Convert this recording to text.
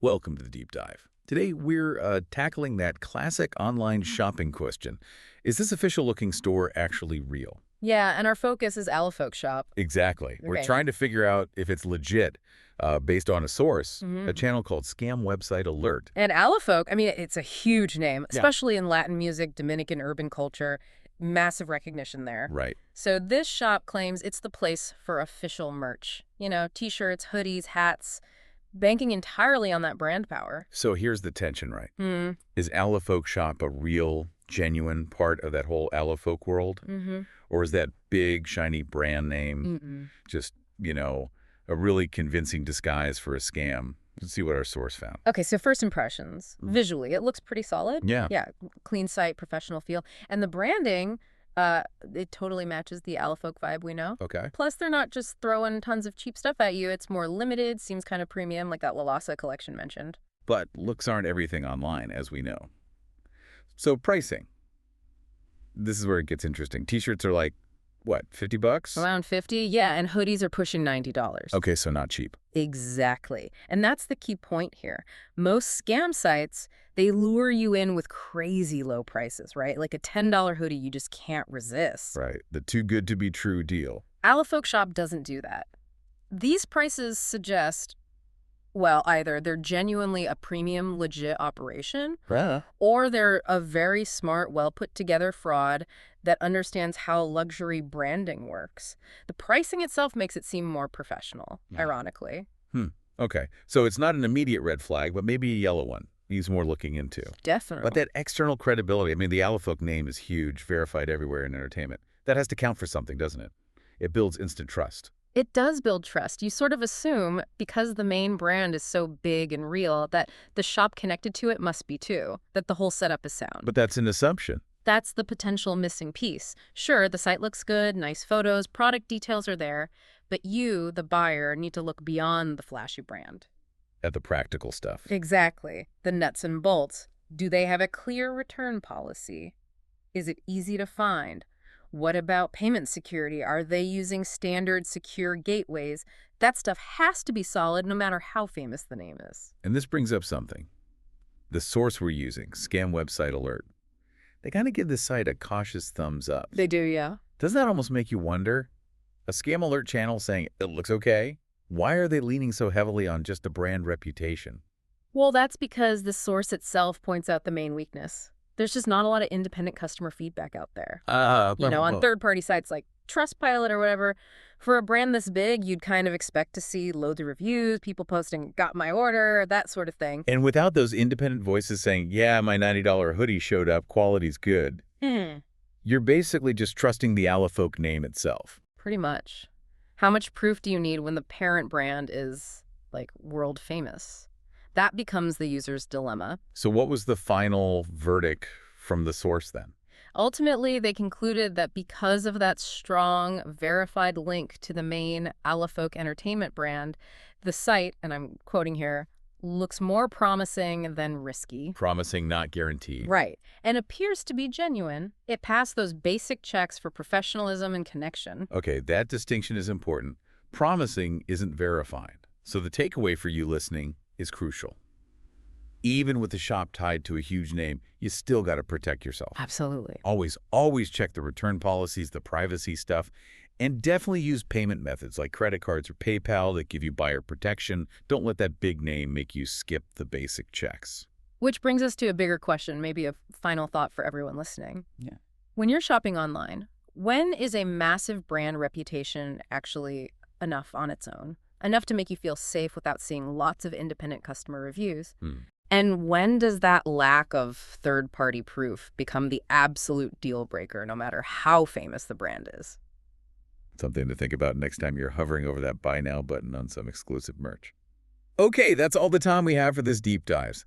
Welcome to the deep dive. Today we're tackling that classic online shopping question. Is this official-looking store actually real? Yeah, and our focus is Alofoke shop. Exactly. We're Okay. trying to figure out if it's legit based on a source, a hmm channel called Scam Website Alert. And Alofoke, I mean, it's a huge name, Yeah. especially in Latin music, Dominican urban culture. Massive recognition there. Right. So this shop claims it's the place for official merch. You know, t-shirts, hoodies, hats, banking entirely on that brand power. So here's the tension, right? Hmm. Is Alofoke Shop a real, genuine part of that whole Alofoke world? Mm-hmm. Or is that big, shiny brand name Mm-mm. just, a really convincing disguise for a scam? Let's see what our source found. Okay, so first impressions. Visually, it looks pretty solid. Yeah. Yeah, clean site, professional feel. And the branding, it totally matches the Alofoke vibe we know. Okay. Plus, they're not just throwing tons of cheap stuff at you. It's more limited, seems kind of premium, like that Lalasa collection mentioned. But looks aren't everything online, as we know. So pricing. This is where it gets interesting. T-shirts are like, what, 50 bucks? Around 50, yeah, and hoodies are pushing $90. Okay, so not cheap. Exactly. And that's the key point here. Most scam sites, they lure you in with crazy low prices, right? Like a $10 hoodie you just can't resist. Right. The too good to be true deal. Alofoke Shop doesn't do that. These prices suggest, well, either they're genuinely a premium, legit operation, Yeah. or they're a very smart, well-put-together fraud that understands how luxury branding works. The pricing itself makes it seem more professional, ironically. Okay. So it's not an immediate red flag, but maybe a yellow one. He's more looking into. Definitely. But that external credibility, I mean, the Alofoke name is huge, verified everywhere in entertainment. That has to count for something, doesn't it? It builds instant trust. It does build trust. You sort of assume, because the main brand is so big and real, that the shop connected to it must be too, that the whole setup is sound. But that's an assumption. That's the potential missing piece. Sure, the site looks good, nice photos, product details are there, but you, the buyer, need to look beyond the flashy brand. At the practical stuff. Exactly. The nuts and bolts. Do they have a clear return policy? Is it easy to find? What about payment security? Are they using standard secure gateways? That stuff has to be solid no matter how famous the name is. And this brings up something. The source we're using, Scam Website Alert, they kind of give the site a cautious thumbs up. They do, yeah. Doesn't that almost make you wonder? A Scam Alert channel saying it looks okay? Why are they leaning so heavily on just a brand reputation? Well, that's because the source itself points out the main weakness. There's just not a lot of independent customer feedback out there. On third-party sites like Trustpilot or whatever, for a brand this big, you'd kind of expect to see loads of reviews, people posting, got my order, that sort of thing. And without those independent voices saying, yeah, my $90 hoodie showed up, quality's good, you're basically just trusting the Alofoke name itself. Pretty much. How much proof do you need when the parent brand is, like, world famous? That becomes the user's dilemma. So what was the final verdict from the source then? Ultimately, they concluded that because of that strong, verified link to the main Alofoke entertainment brand, the site, and I'm quoting here, looks more promising than risky. Promising, not guaranteed. Right. And appears to be genuine. It passed those basic checks for professionalism and connection. Okay, that distinction is important. Promising isn't verified. So the takeaway for you listening is crucial. Even with the shop tied to a huge name, you still got to protect yourself. Absolutely. Always check the return policies, the privacy stuff, and definitely use payment methods like credit cards or PayPal that give you buyer protection. Don't let that big name make you skip the basic checks. Which brings us to a bigger question, maybe a final thought for everyone listening. Yeah. When you're shopping online, when is a massive brand reputation actually enough on its own? Enough to make you feel safe without seeing lots of independent customer reviews? And when does that lack of third-party proof become the absolute deal breaker, no matter how famous the brand is? Something to think about next time you're hovering over that buy now button on some exclusive merch. Okay, that's all the time we have for this deep dive.